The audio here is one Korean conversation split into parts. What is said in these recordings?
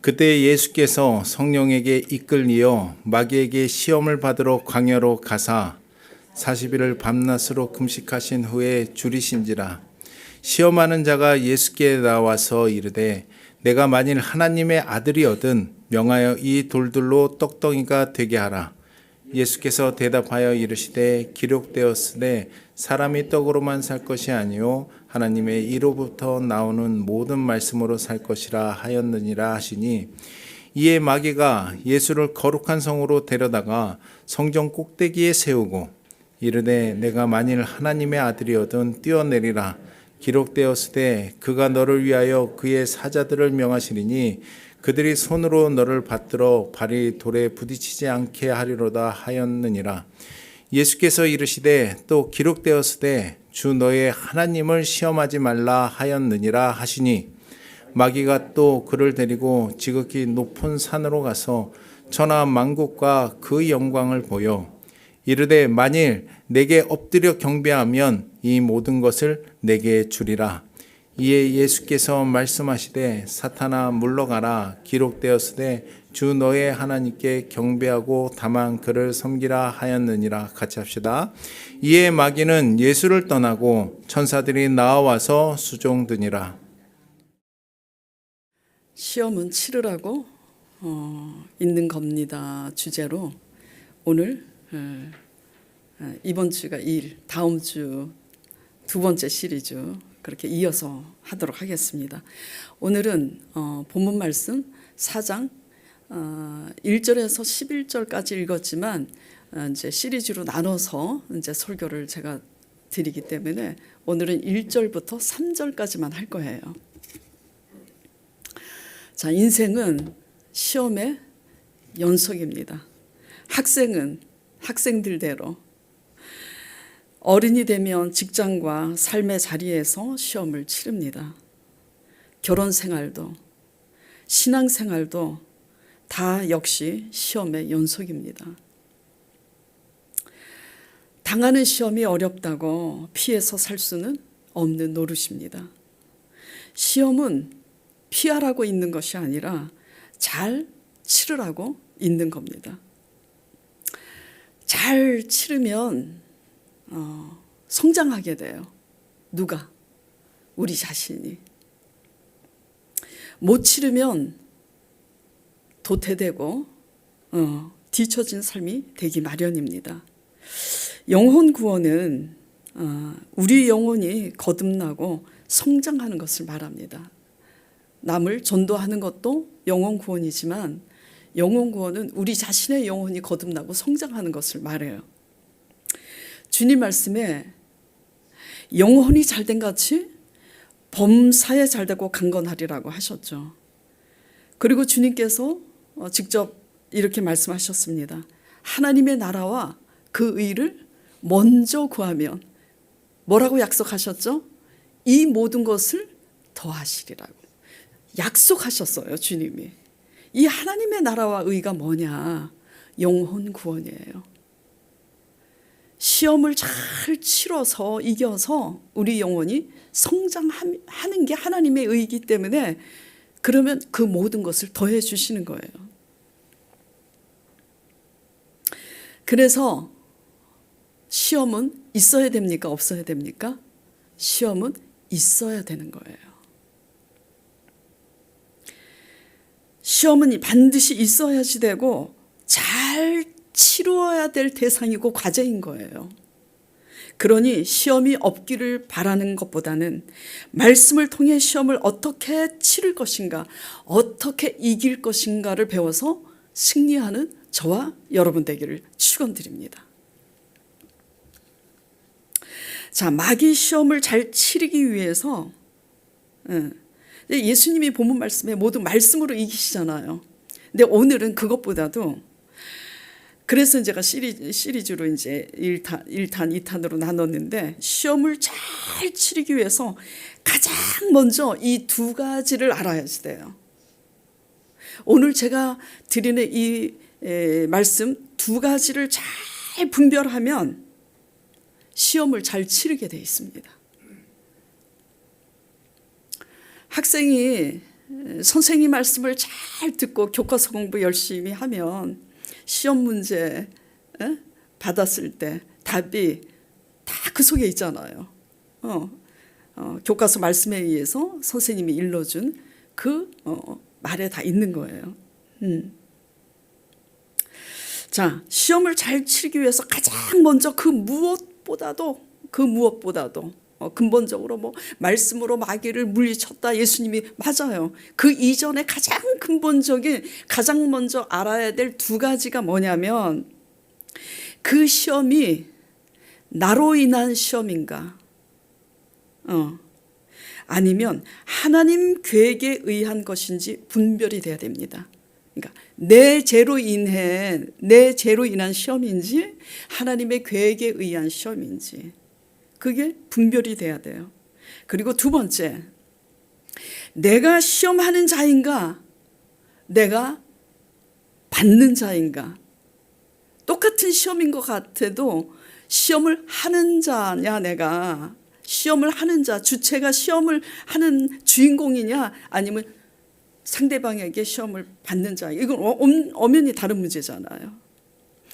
그때 예수께서 성령에게 이끌리어 마귀에게 시험을 받으러 광야로 가사 40일을 밤낮으로 금식하신 후에 줄이신지라. 시험하는 자가 예수께 나와서 이르되 내가 만일 하나님의 아들이거든 명하여 이 돌들로 떡덩이가 되게 하라. 예수께서 대답하여 이르시되 기록되었으되 사람이 떡으로만 살 것이 아니요 하나님의 이로부터 나오는 모든 말씀으로 살 것이라 하였느니라 하시니, 이에 마귀가 예수를 거룩한 성으로 데려다가 성전 꼭대기에 세우고 이르되 내가 만일 하나님의 아들이거든 뛰어내리라. 기록되었으되 그가 너를 위하여 그의 사자들을 명하시리니 그들이 손으로 너를 받들어 발이 돌에 부딪히지 않게 하리로다 하였느니라. 예수께서 이르시되 또 기록되었으되 주 너의 하나님을 시험하지 말라 하였느니라 하시니, 마귀가 또 그를 데리고 지극히 높은 산으로 가서 천하 만국과 그 영광을 보여 이르되 만일 내게 엎드려 경배하면 이 모든 것을 내게 주리라. 이에 예수께서 말씀하시되 사탄아 물러가라. 기록되었으되 주 너의 하나님께 경배하고 다만 그를 섬기라 하였느니라. 같이 합시다. 이에 마귀는 예수를 떠나고 천사들이 나와서 수종드니라. 시험은 치르라고 있는 겁니다 주제로 오늘 이번 주가 2일, 다음 주 두 번째 시리즈 그렇게 이어서 하도록 하겠습니다. 오늘은 본문 말씀 4장 1절에서 11절까지 읽었지만 이제 시리즈로 나눠서 이제 설교를 제가 드리기 때문에 오늘은 1절부터 3절까지만 할 거예요. 자, 인생은 시험의 연속입니다. 학생은 학생들대로 어른이 되면 직장과 삶의 자리에서 시험을 치릅니다. 결혼 생활도 신앙 생활도 다 역시 시험의 연속입니다. 당하는 시험이 어렵다고 피해서 살 수는 없는 노릇입니다. 시험은 피하라고 있는 것이 아니라 잘 치르라고 있는 겁니다. 잘 치르면 성장하게 돼요. 누가? 우리 자신이. 못 치르면 도태되고 뒤처진 삶이 되기 마련입니다. 영혼 구원은 우리 영혼이 거듭나고 성장하는 것을 말합니다. 남을 전도하는 것도 영혼 구원이지만 영혼 구원은 우리 자신의 영혼이 거듭나고 성장하는 것을 말해요. 주님 말씀에 영혼이 잘된 같이 범사에 잘되고 강건하리라고 하셨죠. 그리고 주님께서 직접 이렇게 말씀하셨습니다. 하나님의 나라와 그 의를 먼저 구하면 뭐라고 약속하셨죠? 이 모든 것을 더하시리라고 약속하셨어요. 주님이. 이 하나님의 나라와 의가 뭐냐? 영혼 구원이에요. 시험을 잘 치러서 이겨서 우리 영혼이 성장하는 게 하나님의 의이기 때문에 그러면 그 모든 것을 더해 주시는 거예요. 그래서 시험은 있어야 됩니까? 없어야 됩니까? 시험은 있어야 되는 거예요. 시험은 반드시 있어야지 되고 잘 치루어야 될 대상이고 과제인 거예요. 그러니 시험이 없기를 바라는 것보다는 말씀을 통해 시험을 어떻게 치를 것인가, 어떻게 이길 것인가를 배워서 승리하는 저와 여러분 되기를 축원드립니다. 자, 마귀 시험을 잘 치르기 위해서 예수님이 본문 말씀에 모두 말씀으로 이기시잖아요. 근데 오늘은 그것보다도 그래서 제가 시리즈로 이제 1탄, 2탄으로 나눴는데 시험을 잘 치르기 위해서 가장 먼저 이 두 가지를 알아야지 돼요. 오늘 제가 드리는 이 말씀 두 가지를 잘 분별하면 시험을 잘 치르게 돼 있습니다. 학생이 선생님 말씀을 잘 듣고 교과서 공부 열심히 하면 시험 문제 받았을 때 답이 다 그 속에 있잖아요. 교과서 말씀에 의해서 선생님이 일러준 그 말에 다 있는 거예요. 자, 시험을 잘 치기 위해서 가장 먼저 그 무엇보다도 근본적으로 뭐 말씀으로 마귀를 물리쳤다 예수님이 맞아요. 그 이전에 가장 근본적인 가장 먼저 알아야 될 두 가지가 뭐냐면 그 시험이 나로 인한 시험인가 아니면 하나님 계획에 의한 것인지 분별이 돼야 됩니다. 그러니까 내 죄로 인한 시험인지 하나님의 계획에 의한 시험인지 그게 분별이 돼야 돼요. 그리고 두 번째, 내가 시험하는 자인가 내가 받는 자인가. 똑같은 시험인 것 같아도 시험을 하는 자냐 내가 시험을 하는 자 주체가 시험을 하는 주인공이냐 아니면 상대방에게 시험을 받는 자. 이건 엄연히 다른 문제잖아요.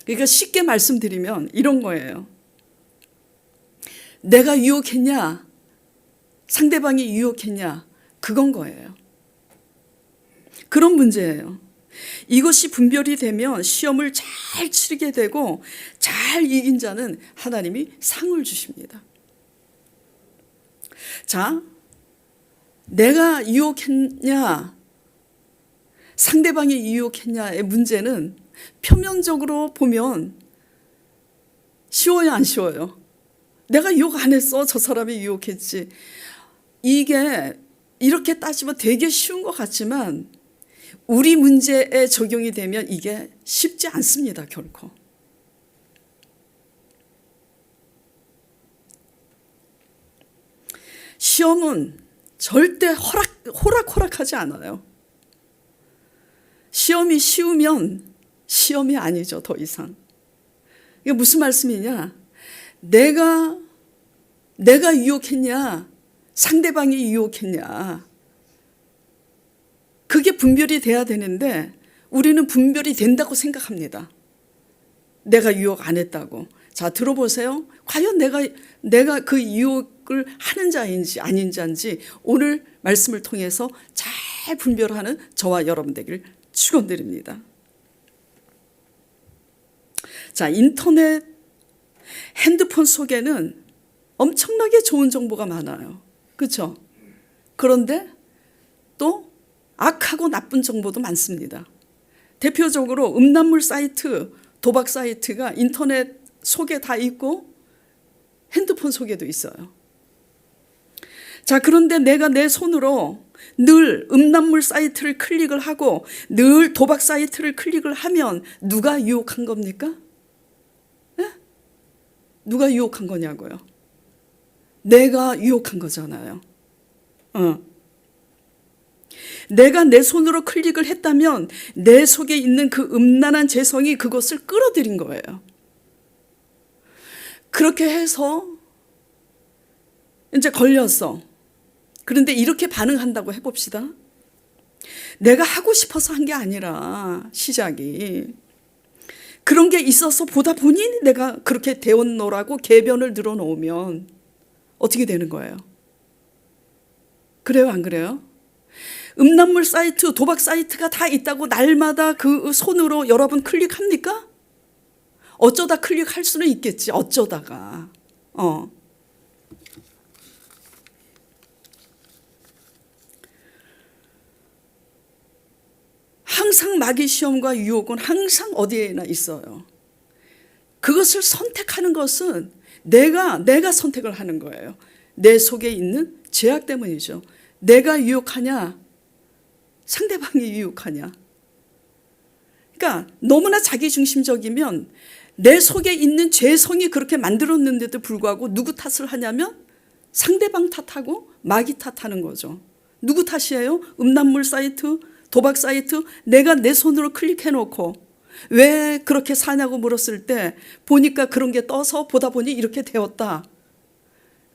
그러니까 쉽게 말씀드리면 이런 거예요. 내가 유혹했냐 상대방이 유혹했냐 그건 거예요. 그런 문제예요. 이것이 분별이 되면 시험을 잘 치르게 되고 잘 이긴 자는 하나님이 상을 주십니다. 자, 내가 유혹했냐 상대방이 유혹했냐의 문제는 표면적으로 보면 쉬워요 안 쉬워요? 내가 유혹 안 했어 저 사람이 유혹했지. 이게 이렇게 따지면 되게 쉬운 것 같지만 우리 문제에 적용이 되면 이게 쉽지 않습니다. 결코. 시험은 절대 호락호락하지 않아요. 시험이 쉬우면 시험이 아니죠. 더 이상. 이게 무슨 말씀이냐. 내가 유혹했냐 상대방이 유혹했냐 그게 분별이 돼야 되는데 우리는 분별이 된다고 생각합니다. 내가 유혹 안 했다고. 자, 들어보세요. 과연 내가 그 유혹을 하는 자인지 아닌 자인지 오늘 말씀을 통해서 잘 분별하는 저와 여러분 되기를 축원드립니다. 자, 인터넷 핸드폰 속에는 엄청나게 좋은 정보가 많아요. 그렇죠? 그런데 또 악하고 나쁜 정보도 많습니다. 대표적으로 음란물 사이트, 도박 사이트가 인터넷 속에 다 있고 핸드폰 속에도 있어요. 자, 그런데 내가 내 손으로 늘 음란물 사이트를 클릭을 하고 늘 도박 사이트를 클릭을 하면 누가 유혹한 겁니까? 네? 누가 유혹한 거냐고요? 내가 유혹한 거잖아요. 내가 내 손으로 클릭을 했다면 내 속에 있는 그 음란한 재성이 그것을 끌어들인 거예요. 그렇게 해서 이제 걸렸어. 그런데 이렇게 반응한다고 해봅시다. 내가 하고 싶어서 한 게 아니라 시작이 그런 게 있어서 보다 보니 내가 그렇게 되었노라고 궤변을 늘어놓으면 어떻게 되는 거예요? 그래요 안 그래요? 음란물 사이트, 도박 사이트가 다 있다고 날마다 그 손으로 여러분 클릭합니까? 어쩌다 클릭할 수는 있겠지. 어쩌다가. 항상 마귀 시험과 유혹은 항상 어디에나 있어요. 그것을 선택하는 것은 내가 선택을 하는 거예요. 내 속에 있는 죄악 때문이죠. 내가 유혹하냐 상대방이 유혹하냐. 그러니까 너무나 자기중심적이면 내 속에 있는 죄성이 그렇게 만들었는데도 불구하고 누구 탓을 하냐면 상대방 탓하고 마귀 탓하는 거죠. 누구 탓이에요? 음란물 사이트, 도박 사이트 내가 내 손으로 클릭해놓고 왜 그렇게 사냐고 물었을 때 보니까 그런 게 떠서 보다 보니 이렇게 되었다.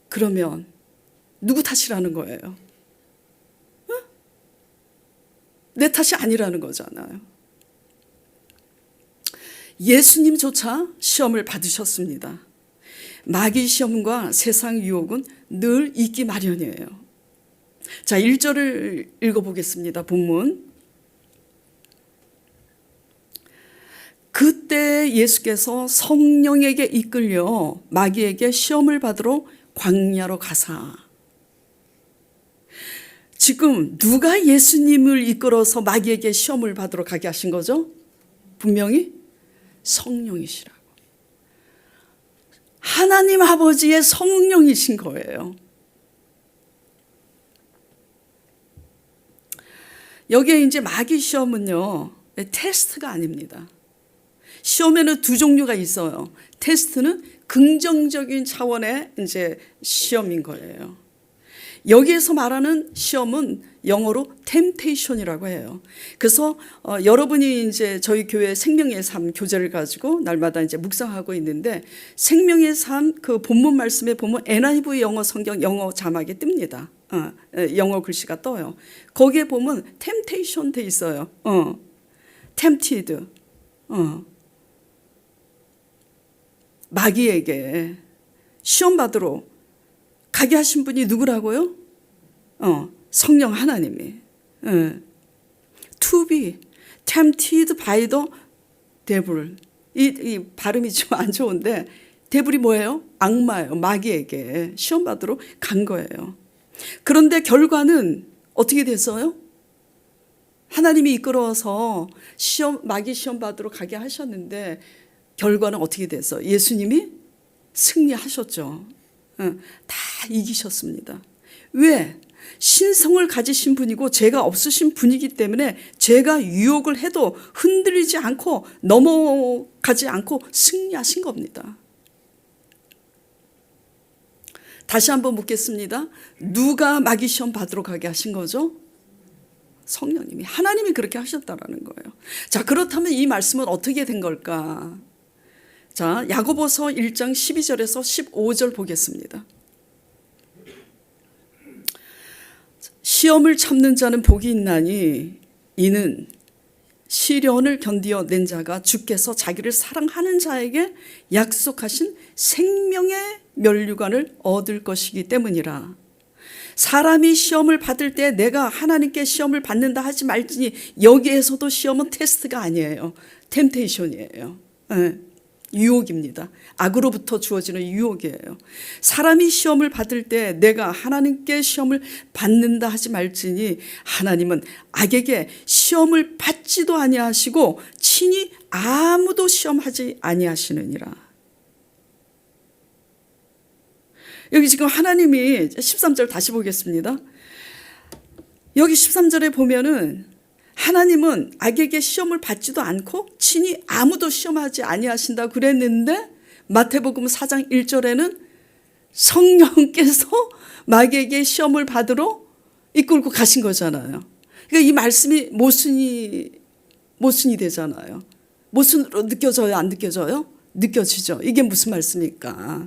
그러면 누구 탓이라는 거예요? 내 탓이 아니라는 거잖아요. 예수님조차 시험을 받으셨습니다. 마귀 시험과 세상 유혹은 늘 있기 마련이에요. 자, 1절을 읽어보겠습니다. 본문. 그때 예수께서 성령에게 이끌려 마귀에게 시험을 받으러 광야로 가사. 지금 누가 예수님을 이끌어서 마귀에게 시험을 받으러 가게 하신 거죠? 분명히 성령이시라고. 하나님 아버지의 성령이신 거예요. 여기에 이제 마귀 시험은요, 테스트가 아닙니다. 시험에는 두 종류가 있어요. 테스트는 긍정적인 차원의 이제 시험인 거예요. 여기에서 말하는 시험은 영어로 temptation이라고 해요. 그래서 여러분이 이제 저희 교회 생명의 삶 교재를 가지고 날마다 이제 묵상하고 있는데 생명의 삶 그 본문 말씀에 보면 NIV 영어 성경 영어 자막에 뜹니다. 영어 글씨가 떠요. 거기에 보면 temptation 돼 있어요. tempted. 마귀에게 시험 받으러 가게 하신 분이 누구라고요? 성령 하나님이. To be tempted by the devil. 이 발음이 좀 안 좋은데 데블이 뭐예요? 악마예요. 마귀에게 시험 받으러 간 거예요. 그런데 결과는 어떻게 됐어요? 하나님이 이끌어서 마귀 시험 받으러 가게 하셨는데 결과는 어떻게 됐어요? 예수님이 승리하셨죠. 다 이기셨습니다. 왜? 신성을 가지신 분이고 죄가 없으신 분이기 때문에 죄가 유혹을 해도 흔들리지 않고 넘어가지 않고 승리하신 겁니다. 다시 한번 묻겠습니다. 누가 마귀 시험 받으러 가게 하신 거죠? 성령님이. 하나님이 그렇게 하셨다라는 거예요. 자, 그렇다면 이 말씀은 어떻게 된 걸까? 자, 야고보서 1장 12절에서 15절 보겠습니다. 시험을 참는 자는 복이 있나니 이는 시련을 견디어 낸 자가 주께서 자기를 사랑하는 자에게 약속하신 생명의 면류관을 얻을 것이기 때문이라. 사람이 시험을 받을 때 내가 하나님께 시험을 받는다 하지 말지니 여기에서도 시험은 테스트가 아니에요. 템테이션이에요. 유혹입니다. 악으로부터 주어지는 유혹이에요. 사람이 시험을 받을 때 내가 하나님께 시험을 받는다 하지 말지니 하나님은 악에게 시험을 받지도 아니하시고 친히 아무도 시험하지 아니하시느니라. 여기 지금 하나님이 13절 다시 보겠습니다. 여기 13절에 보면은 하나님은 악에게 시험을 받지도 않고 친히 아무도 시험하지 아니하신다고 그랬는데 마태복음 4장 1절에는 성령께서 마귀에게 시험을 받으러 이끌고 가신 거잖아요. 그러니까 이 말씀이 모순이 되잖아요. 모순으로 느껴져요? 안 느껴져요? 느껴지죠. 이게 무슨 말씀입니까?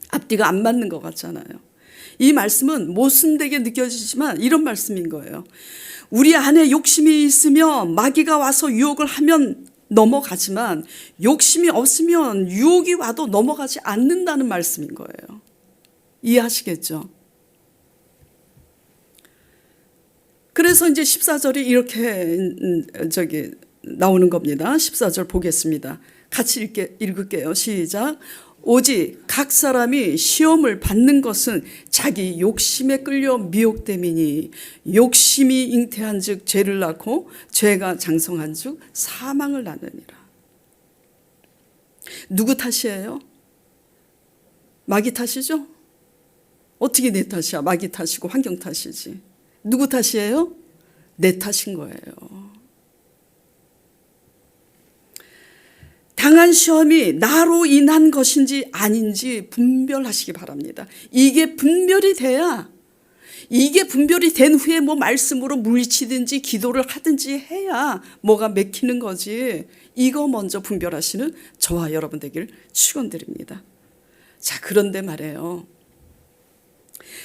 앞뒤가 안 맞는 것 같잖아요. 이 말씀은 모순되게 느껴지지만 이런 말씀인 거예요. 우리 안에 욕심이 있으면 마귀가 와서 유혹을 하면 넘어가지만 욕심이 없으면 유혹이 와도 넘어가지 않는다는 말씀인 거예요. 이해하시겠죠? 그래서 이제 14절이 이렇게 나오는 겁니다. 14절 보겠습니다. 같이 읽을게요. 시작. 오직 각 사람이 시험을 받는 것은 자기 욕심에 끌려 미혹됨이니 욕심이 잉태한 즉 죄를 낳고 죄가 장성한 즉 사망을 낳느니라. 누구 탓이에요? 마귀 탓이죠? 어떻게 내 탓이야? 마귀 탓이고 환경 탓이지. 누구 탓이에요? 내 탓인 거예요. 당한 시험이 나로 인한 것인지 아닌지 분별하시기 바랍니다. 이게 분별이 된 후에 뭐 말씀으로 물리치든지 기도를 하든지 해야 뭐가 맥히는 거지. 이거 먼저 분별하시는 저와 여러분 되기를 축원드립니다. 자, 그런데 말이에요.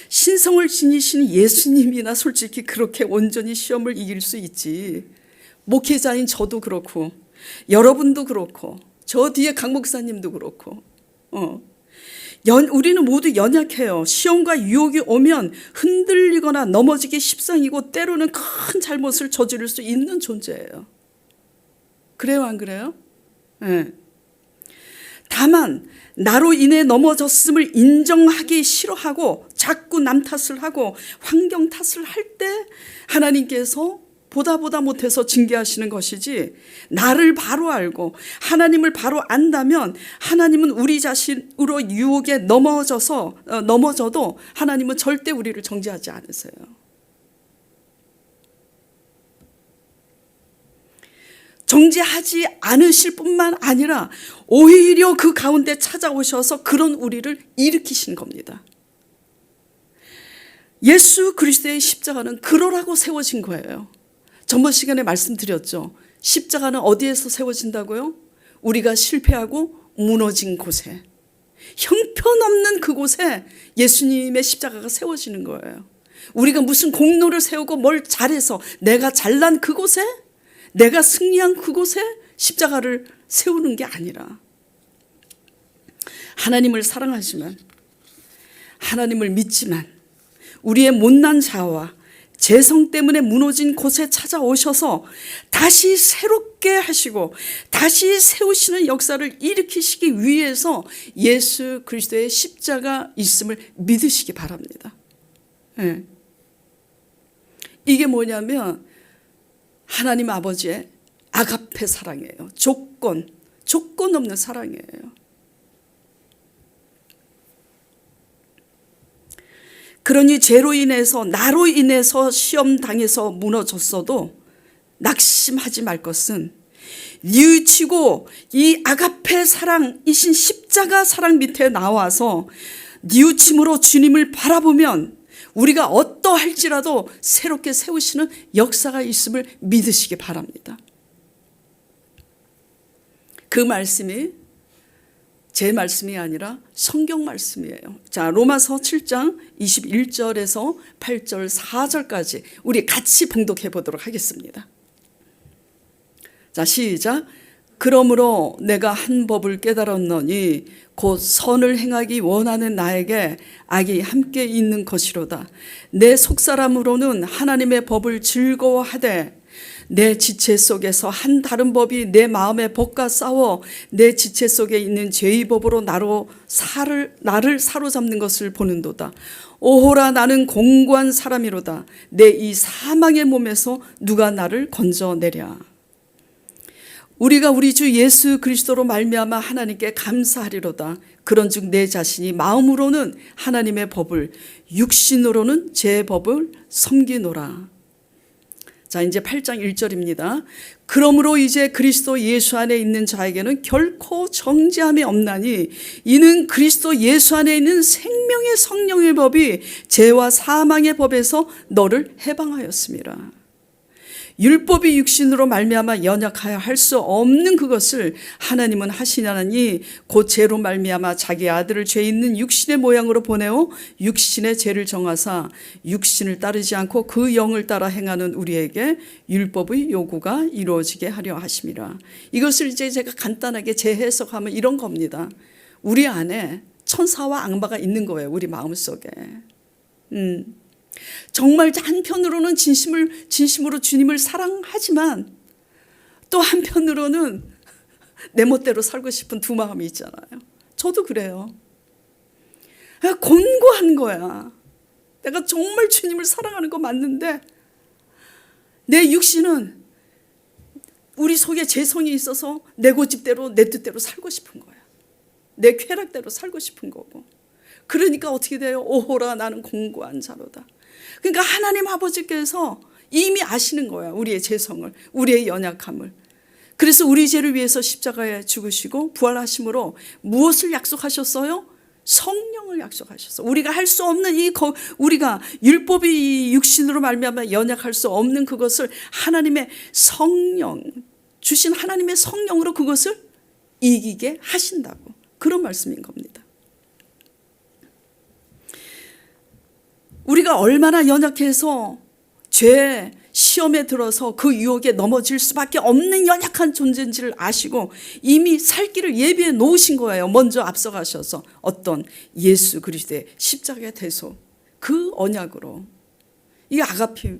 신성을 지니시는 예수님이나 솔직히 그렇게 온전히 시험을 이길 수 있지. 목회자인 저도 그렇고 여러분도 그렇고 저 뒤에 강 목사님도 그렇고 우리는 모두 연약해요. 시험과 유혹이 오면 흔들리거나 넘어지기 십상이고 때로는 큰 잘못을 저지를 수 있는 존재예요. 그래요, 안 그래요? 네. 다만 나로 인해 넘어졌음을 인정하기 싫어하고 자꾸 남 탓을 하고 환경 탓을 할 때 하나님께서 보다 못해서 징계하시는 것이지, 나를 바로 알고 하나님을 바로 안다면 하나님은 우리 자신으로 유혹에 넘어져도 하나님은 절대 우리를 정죄하지 않으세요. 정죄하지 않으실 뿐만 아니라 오히려 그 가운데 찾아오셔서 그런 우리를 일으키신 겁니다. 예수 그리스도의 십자가는 그러라고 세워진 거예요. 전번 시간에 말씀드렸죠. 십자가는 어디에서 세워진다고요? 우리가 실패하고 무너진 곳에, 형편없는 그곳에 예수님의 십자가가 세워지는 거예요. 우리가 무슨 공로를 세우고 뭘 잘해서 내가 잘난 그곳에, 내가 승리한 그곳에 십자가를 세우는 게 아니라, 하나님을 사랑하지만, 하나님을 믿지만 우리의 못난 자아와 재성 때문에 무너진 곳에 찾아오셔서 다시 새롭게 하시고 다시 세우시는 역사를 일으키시기 위해서 예수 그리스도의 십자가 있음을 믿으시기 바랍니다. 네. 이게 뭐냐면 하나님 아버지의 아가페 사랑이에요. 조건 없는 사랑이에요. 그러니 죄로 인해서, 나로 인해서 시험 당해서 무너졌어도 낙심하지 말 것은, 뉘우치고 이 아가페 사랑이신 십자가 사랑 밑에 나와서 뉘우침으로 주님을 바라보면 우리가 어떠할지라도 새롭게 세우시는 역사가 있음을 믿으시기 바랍니다. 그 말씀이 제 말씀이 아니라 성경 말씀이에요. 자, 로마서 7장 21절에서 8절 4절까지 우리 같이 봉독해 보도록 하겠습니다. 자, 시작. 그러므로 내가 한 법을 깨달았노니 곧 선을 행하기 원하는 나에게 악이 함께 있는 것이로다. 내 속사람으로는 하나님의 법을 즐거워하되 내 지체 속에서 한 다른 법이 내 마음의 법과 싸워 내 지체 속에 있는 죄의 법으로 나를 사로잡는 것을 보는도다. 오호라, 나는 공고한 사람이로다. 내 이 사망의 몸에서 누가 나를 건져내랴. 우리가 우리 주 예수 그리스도로 말미암아 하나님께 감사하리로다. 그런즉 내 자신이 마음으로는 하나님의 법을, 육신으로는 제 법을 섬기노라. 자, 이제 8장 1절입니다. 그러므로 이제 그리스도 예수 안에 있는 자에게는 결코 정죄함이 없나니 이는 그리스도 예수 안에 있는 생명의 성령의 법이 죄와 사망의 법에서 너를 해방하였습니다. 율법이 육신으로 말미암아 연약하여 할 수 없는 그것을 하나님은 하시냐니 곧 죄로 말미암아 자기 아들을 죄 있는 육신의 모양으로 보내어 육신의 죄를 정하사 육신을 따르지 않고 그 영을 따라 행하는 우리에게 율법의 요구가 이루어지게 하려 하심이라. 이것을 이제 제가 간단하게 재해석하면 이런 겁니다. 우리 안에 천사와 악마가 있는 거예요. 우리 마음속에. 정말 한편으로는 진심으로 주님을 사랑하지만 또 한편으로는 내 멋대로 살고 싶은 두 마음이 있잖아요. 저도 그래요. 곤고한 거야. 내가 정말 주님을 사랑하는 거 맞는데 내 육신은 우리 속에 재성이 있어서 내 고집대로 내 뜻대로 살고 싶은 거야. 내 쾌락대로 살고 싶은 거고. 그러니까 어떻게 돼요? 오호라, 나는 공고한 자로다. 그러니까 하나님 아버지께서 이미 아시는 거야. 우리의 죄성을, 우리의 연약함을. 그래서 우리 죄를 위해서 십자가에 죽으시고 부활하심으로 무엇을 약속하셨어요? 성령을 약속하셨어. 우리가 할 수 없는 우리가 율법이 육신으로 말미암아 연약할 수 없는 그것을 하나님의 성령, 주신 하나님의 성령으로 그것을 이기게 하신다고. 그런 말씀인 겁니다. 우리가 얼마나 연약해서 죄 시험에 들어서 그 유혹에 넘어질 수밖에 없는 연약한 존재인지를 아시고 이미 살 길을 예비해 놓으신 거예요. 먼저 앞서가셔서 어떤 예수 그리스도의 십자가의 대속 그 언약으로. 이게 아가페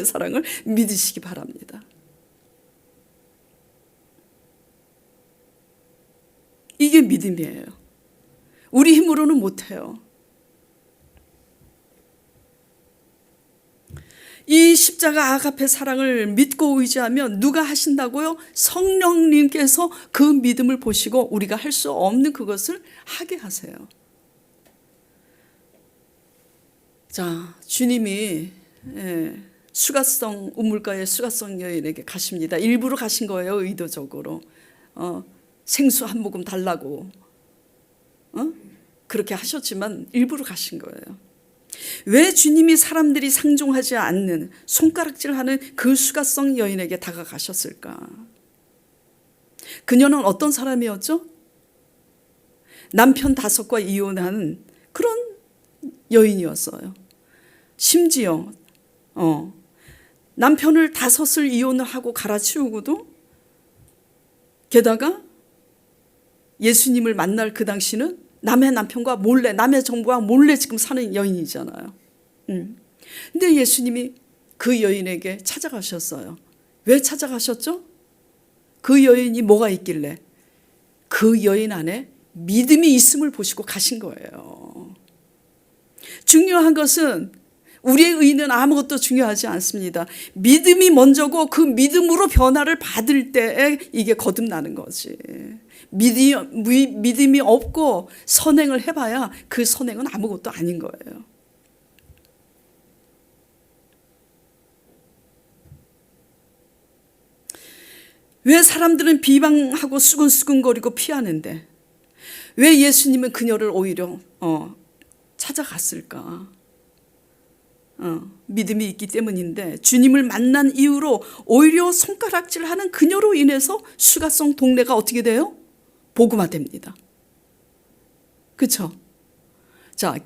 사랑을 믿으시기 바랍니다. 이게 믿음이에요. 우리 힘으로는 못해요. 이 십자가 아가페 사랑을 믿고 의지하면 누가 하신다고요? 성령님께서 그 믿음을 보시고 우리가 할 수 없는 그것을 하게 하세요. 자, 주님이 수가성 우물가의 수가성 여인에게 가십니다. 일부러 가신 거예요. 의도적으로. 생수 한 모금 달라고 그렇게 하셨지만 일부러 가신 거예요. 왜 주님이 사람들이 상종하지 않는 손가락질하는 그 수가성 여인에게 다가가셨을까? 그녀는 어떤 사람이었죠? 남편 5과 이혼한 그런 여인이었어요. 심지어 남편을 5을 이혼을 하고 갈아치우고도 게다가 예수님을 만날 그 당시는 남의 남편과 몰래, 남의 정부와 몰래 지금 사는 여인이잖아요. 근데 예수님이 그 여인에게 찾아가셨어요. 왜 찾아가셨죠? 그 여인이 뭐가 있길래? 그 여인 안에 믿음이 있음을 보시고 가신 거예요. 중요한 것은 우리의 의는 아무것도 중요하지 않습니다. 믿음이 먼저고 그 믿음으로 변화를 받을 때에 이게 거듭나는 거지. 믿음이 없고 선행을 해봐야 그 선행은 아무것도 아닌 거예요. 왜 사람들은 비방하고 수근수근거리고 피하는데 왜 예수님은 그녀를 오히려 찾아갔을까? 믿음이 있기 때문인데 주님을 만난 이후로 오히려 손가락질하는 그녀로 인해서 수가성 동네가 어떻게 돼요? 복음화됩니다. 그렇죠? 자,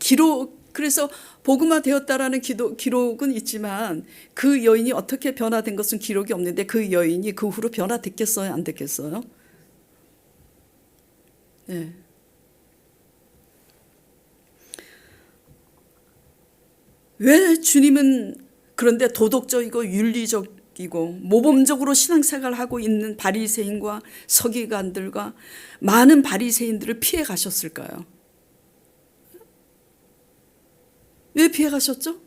그래서 복음화되었다라는 기록은 있지만 그 여인이 어떻게 변화된 것은 기록이 없는데 그 여인이 그 후로 변화됐겠어요? 안 됐겠어요? 네. 왜 주님은 그런데 도덕적이고 윤리적이고 모범적으로 신앙생활을 하고 있는 바리새인과 서기관들과 많은 바리새인들을 피해 가셨을까요? 왜 피해 가셨죠?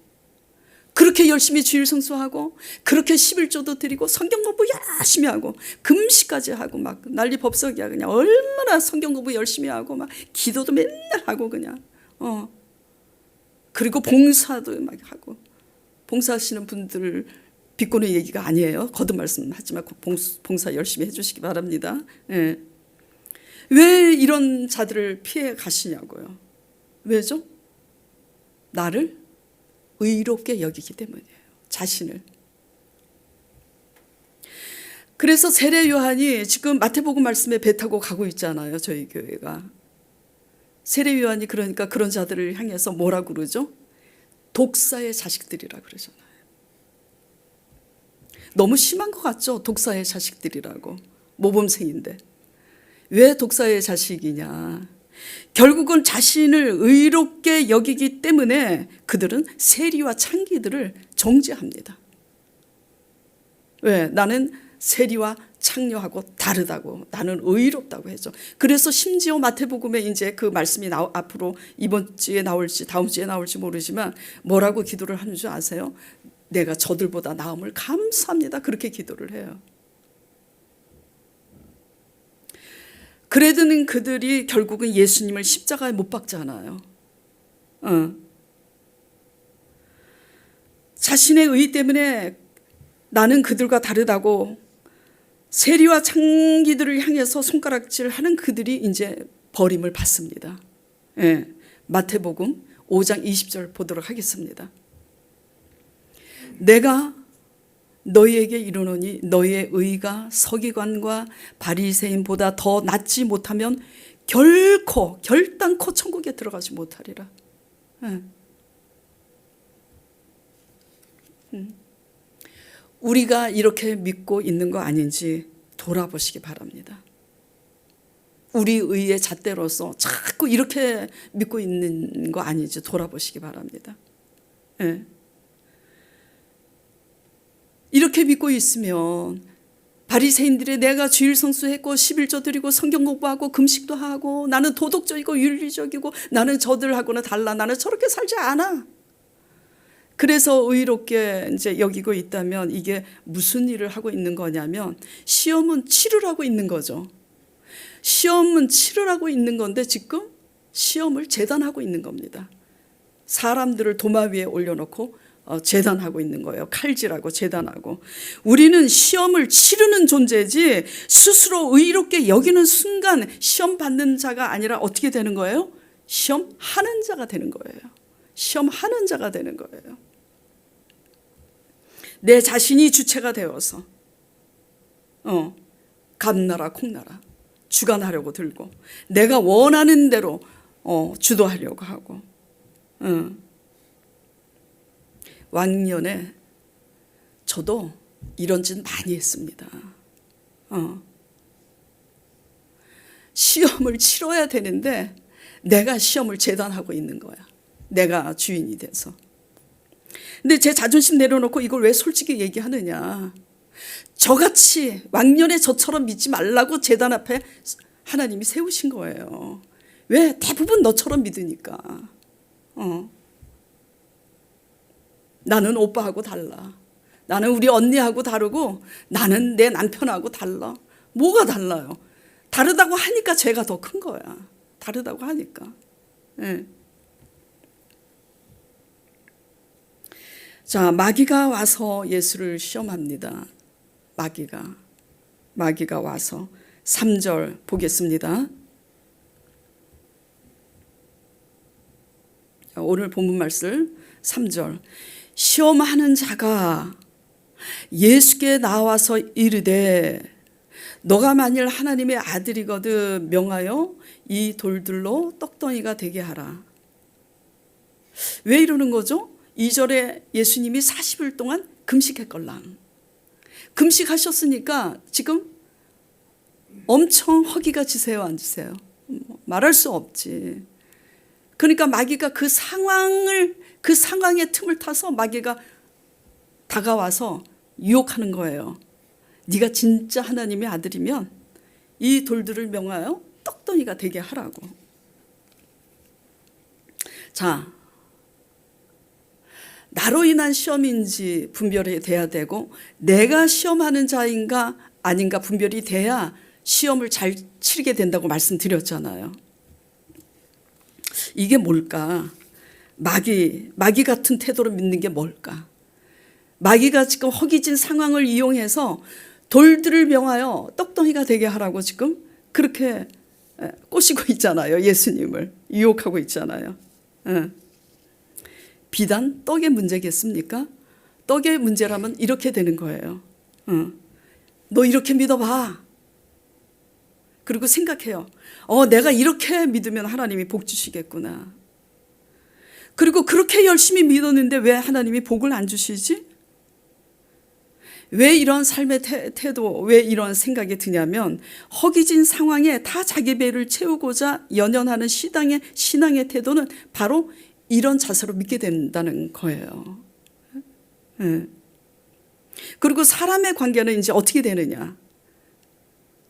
그렇게 열심히 주일 성수하고 그렇게 11조도 드리고 성경 공부 열심히 하고 금식까지 하고 막 난리법석이야. 그냥 얼마나 성경 공부 열심히 하고 막 기도도 맨날 하고 그냥 그리고 봉사도 막 하고 봉사하시는 분들 비꼬는 얘기가 아니에요. 거듭 말씀하지 말고 봉사 열심히 해주시기 바랍니다. 예. 왜 이런 자들을 피해 가시냐고요. 왜죠? 나를 의롭게 여기기 때문이에요. 자신을. 그래서 세례 요한이 지금 마태복음 말씀에 배 타고 가고 있잖아요. 저희 교회가. 세례 요한이 그러니까 그런 자들을 향해서 뭐라고 그러죠? 독사의 자식들이라 그러잖아요. 너무 심한 것 같죠? 독사의 자식들이라고. 모범생인데. 왜 독사의 자식이냐? 결국은 자신을 의롭게 여기기 때문에 그들은 세리와 창기들을 정죄합니다. 왜? 나는 세리와 창녀하고 다르다고, 나는 의롭다고 했죠. 그래서 심지어 마태복음에 이제 그 말씀이 앞으로 이번 주에 나올지 다음 주에 나올지 모르지만 뭐라고 기도를 하는 줄 아세요? 내가 저들보다 나음을 감사합니다. 그렇게 기도를 해요. 그래도 그들이 결국은 예수님을 십자가에 못 박잖아요. 자신의 의 때문에 나는 그들과 다르다고 세리와 창기들을 향해서 손가락질하는 그들이 이제 버림을 받습니다. 예, 마태복음 5장 20절 보도록 하겠습니다. 내가 너희에게 이르노니 너희의 의가 서기관과 바리새인보다 더 낫지 못하면 결단코 천국에 들어가지 못하리라. 우리가 이렇게 믿고 있는 거 아닌지 돌아보시기 바랍니다. 우리 의의 잣대로서 자꾸 이렇게 믿고 있는 거 아닌지 돌아보시기 바랍니다. 네. 이렇게 믿고 있으면 바리새인들이 내가 주일 성수했고 11조 드리고 성경 공부하고 금식도 하고 나는 도덕적이고 윤리적이고 나는 저들하고는 달라, 나는 저렇게 살지 않아, 그래서 의롭게 이제 여기고 있다면 이게 무슨 일을 하고 있는 거냐면 시험은 치르라고 있는 거죠. 시험은 치르라고 있는 건데 지금 시험을 재단하고 있는 겁니다. 사람들을 도마 위에 올려놓고 재단하고 있는 거예요. 칼질하고 재단하고. 우리는 시험을 치르는 존재지 스스로 의롭게 여기는 순간 시험 받는 자가 아니라 어떻게 되는 거예요? 시험하는 자가 되는 거예요. 시험하는 자가 되는 거예요. 내 자신이 주체가 되어서 감나라 콩나라 주관하려고 들고 내가 원하는 대로 주도하려고 하고. 왕년에 저도 이런 짓 많이 했습니다. 시험을 치러야 되는데 내가 시험을 재단하고 있는 거야. 내가 주인이 돼서. 근데 제 자존심 내려놓고 이걸 왜 솔직히 얘기하느냐. 저같이 왕년에 저처럼 믿지 말라고 재단 앞에 하나님이 세우신 거예요. 왜? 대부분 너처럼 믿으니까. 나는 오빠하고 달라. 나는 우리 언니하고 다르고 나는 내 남편하고 달라. 뭐가 달라요? 다르다고 하니까 죄가 더 큰 거야. 다르다고 하니까. 네. 자, 마귀가 와서 예수를 시험합니다. 마귀가 와서 3절 보겠습니다. 오늘 본문 말씀 3절. 시험하는 자가 예수께 나와서 이르되 너가 만일 하나님의 아들이거든 명하여 이 돌들로 떡덩이가 되게 하라. 왜 이러는 거죠? 2절에 예수님이 40일 동안 금식했걸랑. 금식하셨으니까 지금 엄청 허기가 지세요, 안 지세요? 말할 수 없지. 그러니까 마귀가 그 상황의 틈을 타서 마귀가 다가와서 유혹하는 거예요. 네가 진짜 하나님의 아들이면 이 돌들을 명하여 떡덩이가 되게 하라고. 자, 나로 인한 시험인지 분별이 돼야 되고 내가 시험하는 자인가 아닌가 분별이 돼야 시험을 잘 치르게 된다고 말씀드렸잖아요. 이게 뭘까? 마귀 같은 태도로 믿는 게 뭘까? 마귀가 지금 허기진 상황을 이용해서 돌들을 명하여 떡덩이가 되게 하라고 지금 그렇게 꼬시고 있잖아요. 예수님을 유혹하고 있잖아요. 비단 떡의 문제겠습니까? 떡의 문제라면 이렇게 되는 거예요. 너 이렇게 믿어봐. 그리고 생각해요. 내가 이렇게 믿으면 하나님이 복 주시겠구나. 그리고 그렇게 열심히 믿었는데 왜 하나님이 복을 안 주시지? 왜 이런 삶의 태도, 왜 이런 생각이 드냐면 허기진 상황에 다 자기 배를 채우고자 연연하는 신앙의 태도는 바로 이런 자세로 믿게 된다는 거예요. 그리고 사람의 관계는 이제 어떻게 되느냐.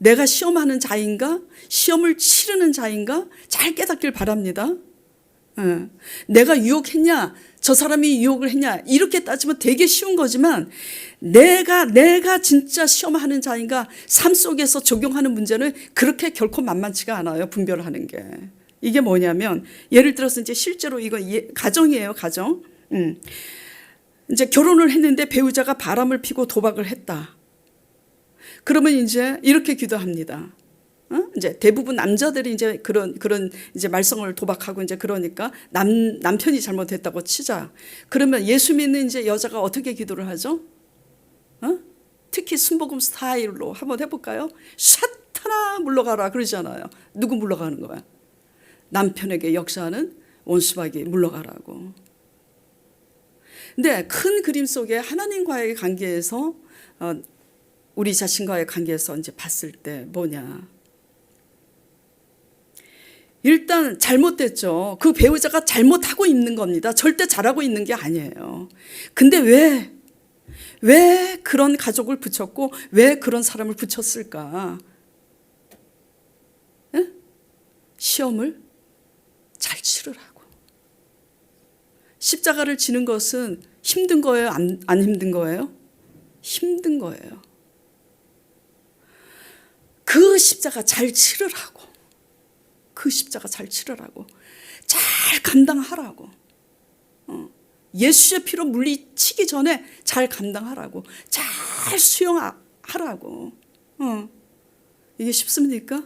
내가 시험하는 자인가? 시험을 치르는 자인가? 잘 깨닫길 바랍니다. 내가 유혹했냐? 저 사람이 유혹을 했냐? 이렇게 따지면 되게 쉬운 거지만 내가 진짜 시험하는 자인가? 삶 속에서 적용하는 문제는 그렇게 결코 만만치가 않아요. 분별하는 게. 이게 뭐냐면 예를 들어서 이제 실제로 이거 가정이에요. 가정. 이제 결혼을 했는데 배우자가 바람을 피고 도박을 했다. 그러면 이제 이렇게 기도합니다. 이제 대부분 남자들이 이제 그런 이제 말썽을 도박하고 이제 그러니까 남편이 잘못했다고 치자. 그러면 예수 믿는 이제 여자가 어떻게 기도를 하죠? 특히 순복음 스타일로 한번 해볼까요? 샤타나 물러가라 그러잖아요. 누구 물러가는 거야? 남편에게 역사하는 원수마귀 물러가라고. 근데 큰 그림 속에 하나님과의 관계에서 우리 자신과의 관계에서 이제 봤을 때 뭐냐? 일단 잘못됐죠. 그 배우자가 잘못하고 있는 겁니다. 절대 잘하고 있는 게 아니에요. 근데 왜 그런 가족을 붙였고 왜 그런 사람을 붙였을까? 에? 시험을 잘 치르라고. 십자가를 지는 것은 힘든 거예요? 안 힘든 거예요? 힘든 거예요. 그 십자가 잘 치르라고. 그 십자가 잘 치르라고. 잘 감당하라고. 예수의 피로 물리치기 전에 잘 감당하라고. 잘 수용하라고. 이게 쉽습니까?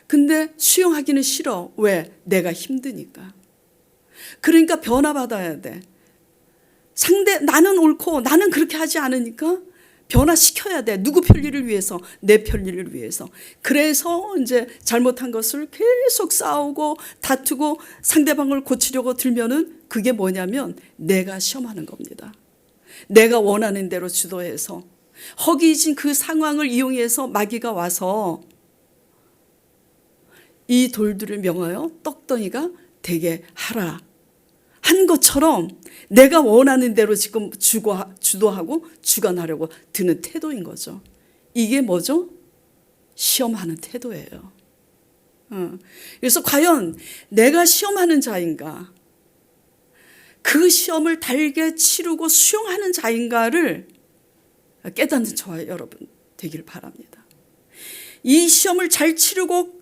근데 수용하기는 싫어. 왜? 내가 힘드니까. 그러니까 변화받아야 돼. 나는 옳고 나는 그렇게 하지 않으니까 변화시켜야 돼. 누구 편리를 위해서? 내 편리를 위해서. 그래서 이제 잘못한 것을 계속 싸우고 다투고 상대방을 고치려고 들면은 그게 뭐냐면 내가 시험하는 겁니다. 내가 원하는 대로 주도해서 허기진 그 상황을 이용해서 마귀가 와서 이 돌들을 명하여 떡덩이가 되게 하라 한 것처럼 내가 원하는 대로 지금 주도하고 주관하려고 드는 태도인 거죠. 이게 뭐죠? 시험하는 태도예요. 그래서 과연 내가 시험하는 자인가? 그 시험을 달게 치르고 수용하는 자인가를 깨닫는 저와 여러분 되길 바랍니다. 이 시험을 잘 치르고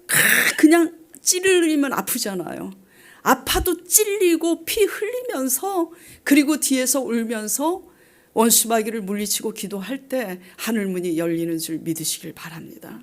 그냥 찌르면 아프잖아요. 아파도 찔리고 피 흘리면서 그리고 뒤에서 울면서 원수마귀를 물리치고 기도할 때 하늘문이 열리는 줄 믿으시길 바랍니다.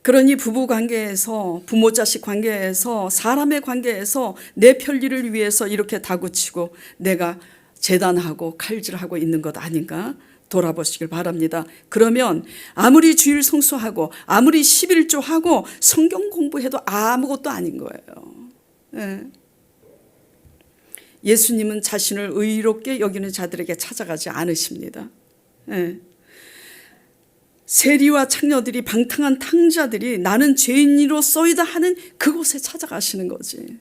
그러니 부부 관계에서 부모 자식 관계에서 사람의 관계에서 내 편리를 위해서 이렇게 다구치고 내가 재단하고 칼질하고 있는 것 아닌가 돌아보시길 바랍니다. 그러면 아무리 주일 성수하고 아무리 11조하고 성경 공부해도 아무것도 아닌 거예요. 네. 예수님은 자신을 의롭게 여기는 자들에게 찾아가지 않으십니다. 네. 세리와 창녀들이 방탕한 탕자들이 나는 죄인으로서이다 하는 그곳에 찾아가시는 거지.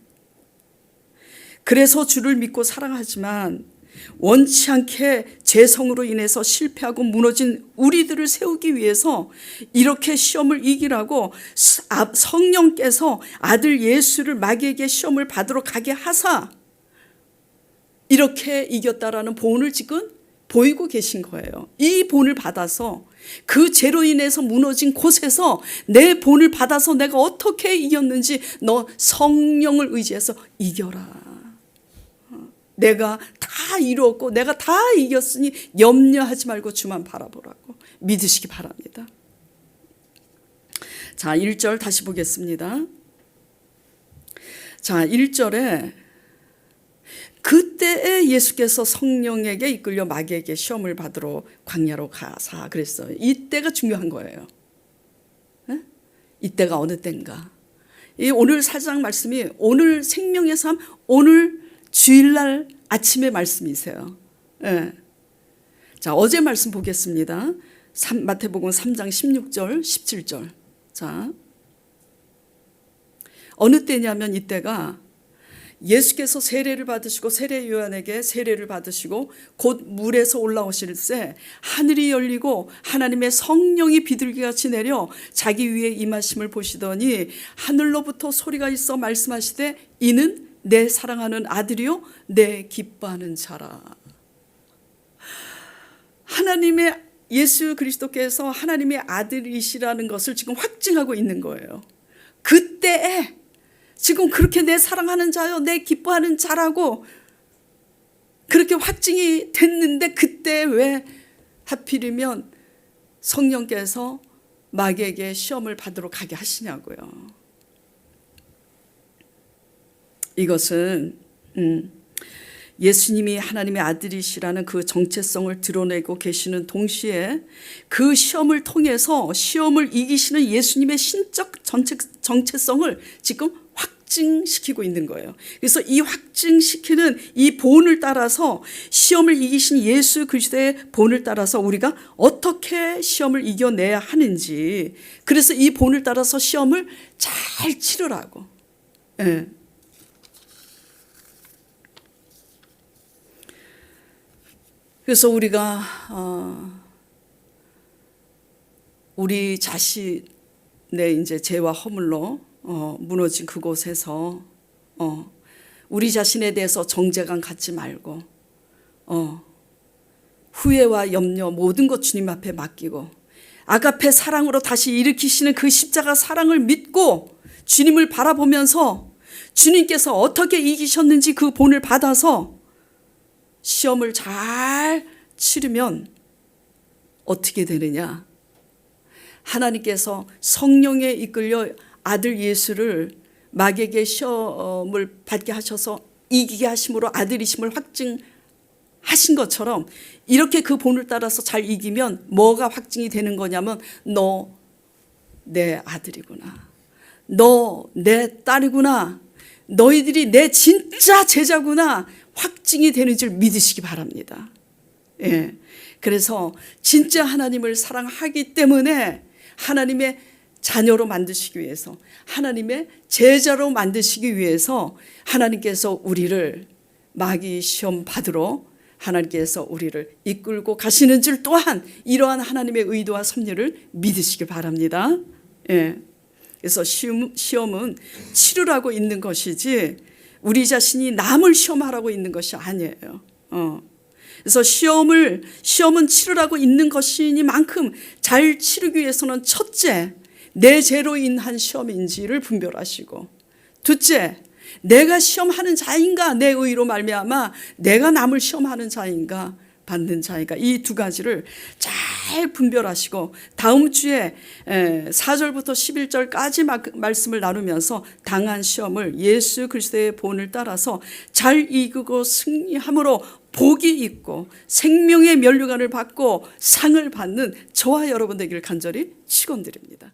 그래서 주를 믿고 사랑하지만 원치 않게 죄성으로 인해서 실패하고 무너진 우리들을 세우기 위해서 이렇게 시험을 이기라고 성령께서 아들 예수를 마귀에게 시험을 받으러 가게 하사 이렇게 이겼다라는 본을 지금 보이고 계신 거예요. 이 본을 받아서 그 죄로 인해서 무너진 곳에서 내 본을 받아서 내가 어떻게 이겼는지 너 성령을 의지해서 이겨라. 내가 다 이루었고 내가 다 이겼으니 염려하지 말고 주만 바라보라고 믿으시기 바랍니다. 자, 1절 다시 보겠습니다. 자, 1절에 그때에 예수께서 성령에게 이끌려 마귀에게 시험을 받으러 광야로 가사 그랬어요. 이때가 중요한 거예요. 네? 이때가 어느 때인가. 이 오늘 4장 말씀이 오늘 생명의 삶 오늘 주일날 아침의 말씀이세요. 네. 자, 어제 말씀 보겠습니다. 마태복음 3장 16절 17절. 자, 어느 때냐면 이때가 예수께서 세례를 받으시고 세례 요한에게 세례를 받으시고 곧 물에서 올라오실 때 하늘이 열리고 하나님의 성령이 비둘기같이 내려 자기 위에 임하심을 보시더니 하늘로부터 소리가 있어 말씀하시되 이는 내 사랑하는 아들이요 내 기뻐하는 자라. 하나님의 예수 그리스도께서 하나님의 아들이시라는 것을 지금 확증하고 있는 거예요. 그때에 지금 그렇게 내 사랑하는 자요 내 기뻐하는 자라고 그렇게 확증이 됐는데 그때 왜 하필이면 성령께서 마귀에게 시험을 받으러 가게 하시냐고요. 이것은 예수님이 하나님의 아들이시라는 그 정체성을 드러내고 계시는 동시에 그 시험을 통해서 시험을 이기시는 예수님의 신적 정체성을 지금 확증시키고 있는 거예요. 그래서 이 확증시키는 이 본을 따라서 시험을 이기신 예수 그리스도의 본을 따라서 우리가 어떻게 시험을 이겨내야 하는지, 그래서 이 본을 따라서 시험을 잘 치르라고. 예. 그래서 우리가 우리 자신의 이제 죄와 허물로 무너진 그곳에서 우리 자신에 대해서 정죄감 갖지 말고 후회와 염려 모든 것 주님 앞에 맡기고 아가페 사랑으로 다시 일으키시는 그 십자가 사랑을 믿고 주님을 바라보면서 주님께서 어떻게 이기셨는지 그 본을 받아서 시험을 잘 치르면 어떻게 되느냐? 하나님께서 성령에 이끌려 아들 예수를 마귀에게 시험을 받게 하셔서 이기게 하심으로 아들이심을 확증하신 것처럼 이렇게 그 본을 따라서 잘 이기면 뭐가 확증이 되는 거냐면 너 내 아들이구나. 너 내 딸이구나. 너희들이 내 진짜 제자구나. 확증이 되는 줄 믿으시기 바랍니다. 예. 그래서 진짜 하나님을 사랑하기 때문에 하나님의 자녀로 만드시기 위해서, 하나님의 제자로 만드시기 위해서 하나님께서 우리를 마귀 시험 받으러 하나님께서 우리를 이끌고 가시는 줄 또한 이러한 하나님의 의도와 섭리를 믿으시기 바랍니다. 예. 그래서 시험은 치르라고 있는 것이지 우리 자신이 남을 시험하라고 있는 것이 아니에요. 그래서 시험은 치르라고 있는 것이니만큼 잘 치르기 위해서는 첫째, 내 죄로 인한 시험인지를 분별하시고, 둘째, 내가 시험하는 자인가, 내 의로 말미암아 내가 남을 시험하는 자인가, 받는 자인가, 이 두 가지를 잘 분별하시고 다음 주에 4절부터 11절까지 말씀을 나누면서 당한 시험을 예수 그리스도의 본을 따라서 잘 이기고 승리함으로 복이 있고 생명의 면류관을 받고 상을 받는 저와 여러분 되기를 간절히 축원드립니다.